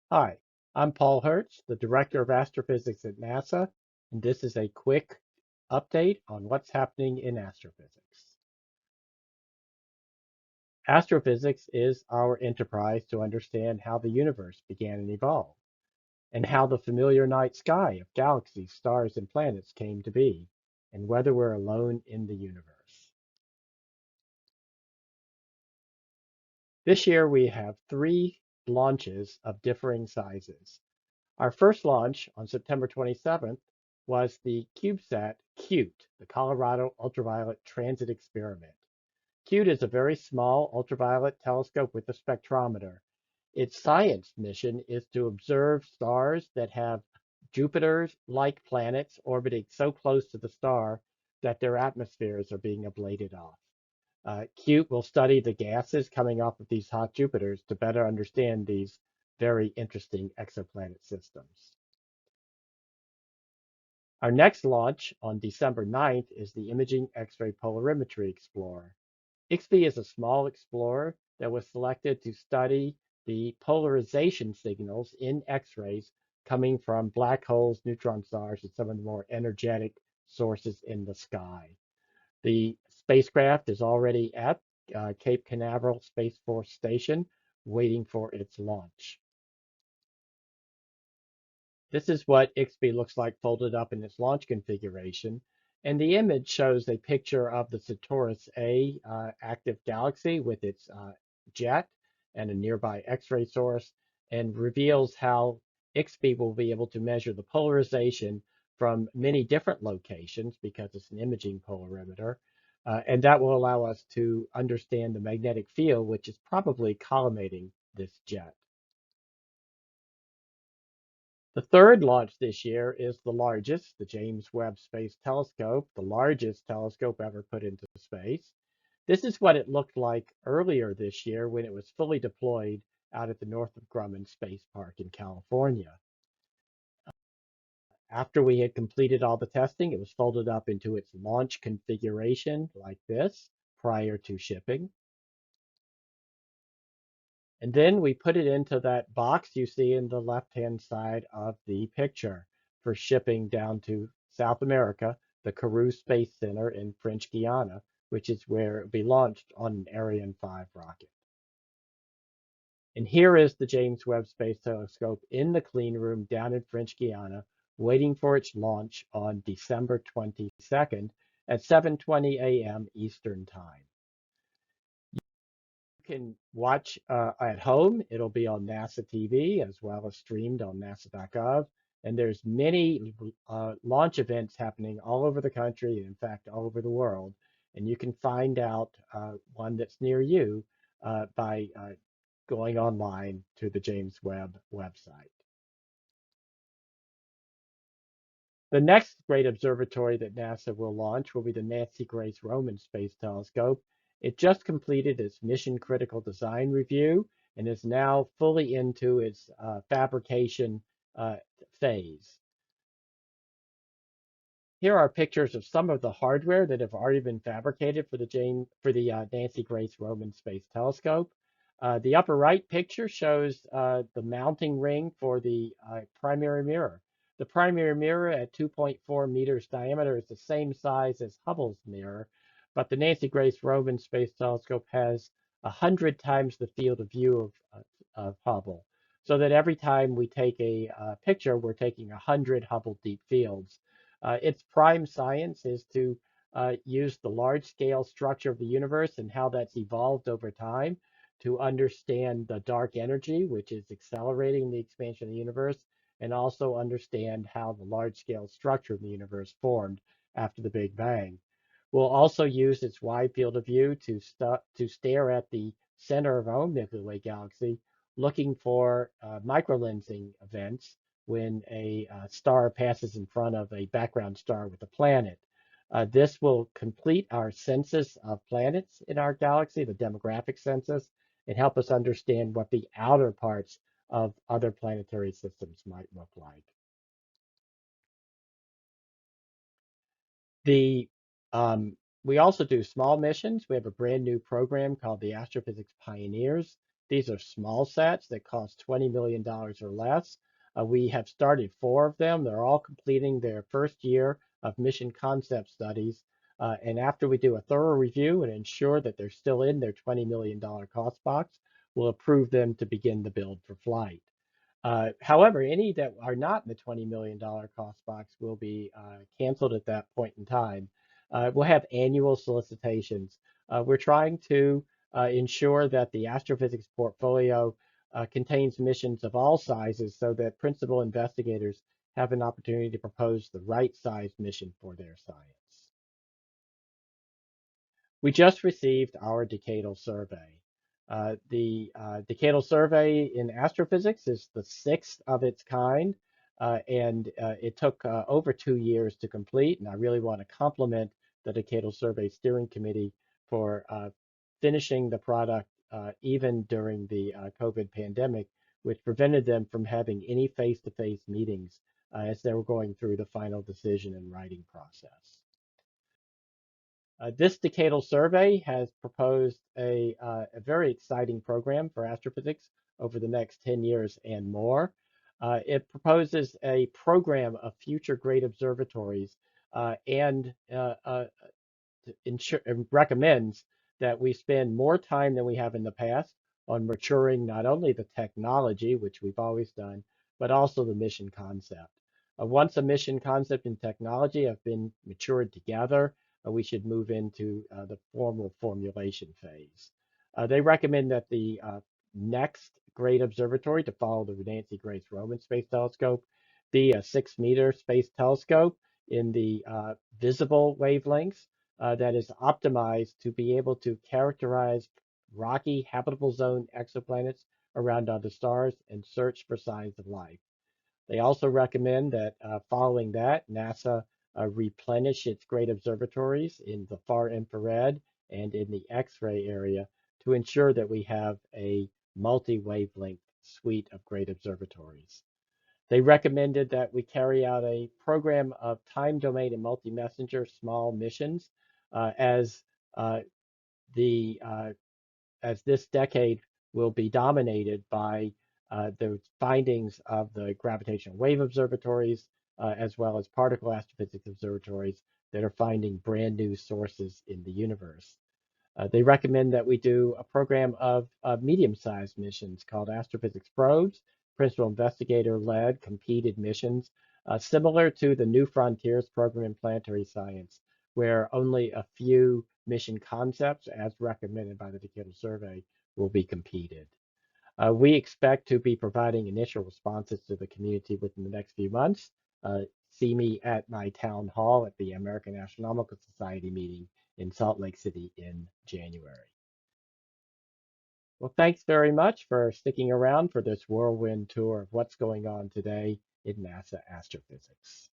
Hi, I'm Paul Hertz, the Director of Astrophysics at NASA, and this is a quick update on what's happening in astrophysics. Astrophysics is our enterprise to understand how the universe began and evolved, and how the familiar night sky of galaxies, stars, and planets came to be, and whether we're alone in the universe. This year we have 3 launches of differing sizes. Our first launch on September 27th was the CubeSat CUTE, the Colorado Ultraviolet Transit Experiment. CUTE is a very small ultraviolet telescope with a spectrometer. Its science mission is to observe stars that have Jupiter-like planets orbiting so close to the star that their atmospheres are being ablated off. CUTE will study the gases coming off of these hot Jupiters to better understand these very interesting exoplanet systems. Our next launch on December 9th is the Imaging X-ray Polarimetry Explorer. XP is a small explorer that was selected to study the polarization signals in X-rays coming from black holes, neutron stars, and some of the more energetic sources in the sky. The spacecraft is already at Cape Canaveral Space Force Station waiting for its launch. This is what XP looks like folded up in its launch configuration. And the image shows a picture of the Centaurus A active galaxy with its jet and a nearby X-ray source, and reveals how XP will be able to measure the polarization from many different locations because it's an imaging polarimeter. And that will allow us to understand the magnetic field, which is probably collimating this jet. The third launch this year is the largest, the James Webb Space Telescope, the largest telescope ever put into space. This is what it looked like earlier this year when it was fully deployed out at the Northrop Grumman Space Park in California. After we had completed all the testing, it was folded up into its launch configuration like this prior to shipping. And then we put it into that box you see in the left-hand side of the picture for shipping down to South America, the Kourou Space Center in French Guiana, which is where it will be launched on an Ariane 5 rocket. And here is the James Webb Space Telescope in the clean room down in French Guiana, waiting for its launch on December 22nd at 7:20 a.m. Eastern Time. Can watch at home. It'll be on NASA TV as well as streamed on NASA.gov. And there's many launch events happening all over the country, in fact, all over the world. And you can find out one that's near you by going online to the James Webb website. The next great observatory that NASA will launch will be the Nancy Grace Roman Space Telescope. It just completed its mission critical design review and is now fully into its fabrication phase. Here are pictures of some of the hardware that have already been fabricated for the Nancy Grace Roman Space Telescope. The upper right picture shows the mounting ring for the primary mirror. The primary mirror at 2.4 meters diameter is the same size as Hubble's mirror, but the Nancy Grace Roman Space Telescope has 100 times the field of view of Hubble, so that every time we take a picture, we're taking 100 Hubble deep fields. Its prime science is to use the large-scale structure of the universe and how that's evolved over time to understand the dark energy, which is accelerating the expansion of the universe, and also understand how the large-scale structure of the universe formed after the Big Bang. We'll also use its wide field of view to stare at the center of our own Milky Way galaxy, looking for microlensing events when a star passes in front of a background star with a planet. This will complete our census of planets in our galaxy, the demographic census, and help us understand what the outer parts of other planetary systems might look like. We also do small missions. We have a brand new program called the Astrophysics Pioneers. These are small sets that cost $20 million or less. We have started 4 of them. They're all completing their first year of mission concept studies. And after we do a thorough review and ensure that they're still in their $20 million cost box, we'll approve them to begin the build for flight. However, any that are not in the $20 million cost box will be canceled at that point in time. We'll have annual solicitations. We're trying to ensure that the astrophysics portfolio contains missions of all sizes so that principal investigators have an opportunity to propose the right size mission for their science. We just received our decadal survey. The decadal survey in astrophysics is the 6th of its kind, and it took over 2 years to complete. And I really want to compliment the decadal survey steering committee for finishing the product even during the COVID pandemic, which prevented them from having any face-to-face meetings as they were going through the final decision and writing process. This decadal survey has proposed a very exciting program for astrophysics over the next 10 years and more. It proposes a program of future great observatories and recommends that we spend more time than we have in the past on maturing not only the technology, which we've always done, but also the mission concept. Once a mission concept and technology have been matured together, we should move into the formal formulation phase. They recommend that the next great observatory to follow the Nancy Grace Roman Space Telescope be a 6-meter space telescope in the visible wavelengths that is optimized to be able to characterize rocky habitable zone exoplanets around other stars and search for signs of life. They also recommend that following that, NASA replenish its great observatories in the far infrared and in the X-ray area to ensure that we have a multi-wavelength suite of great observatories. They recommended that we carry out a program of time domain and multi-messenger small missions as this decade will be dominated by the findings of the gravitational wave observatories, as well as particle astrophysics observatories that are finding brand new sources in the universe. They recommend that we do a program of medium-sized missions called astrophysics probes, principal investigator-led competed missions, similar to the New Frontiers program in planetary science, where only a few mission concepts, as recommended by the decadal survey, will be competed. We expect to be providing initial responses to the community within the next few months. See me at my town hall at the American Astronomical Society meeting in Salt Lake City in January. Well, thanks very much for sticking around for this whirlwind tour of what's going on today in NASA astrophysics.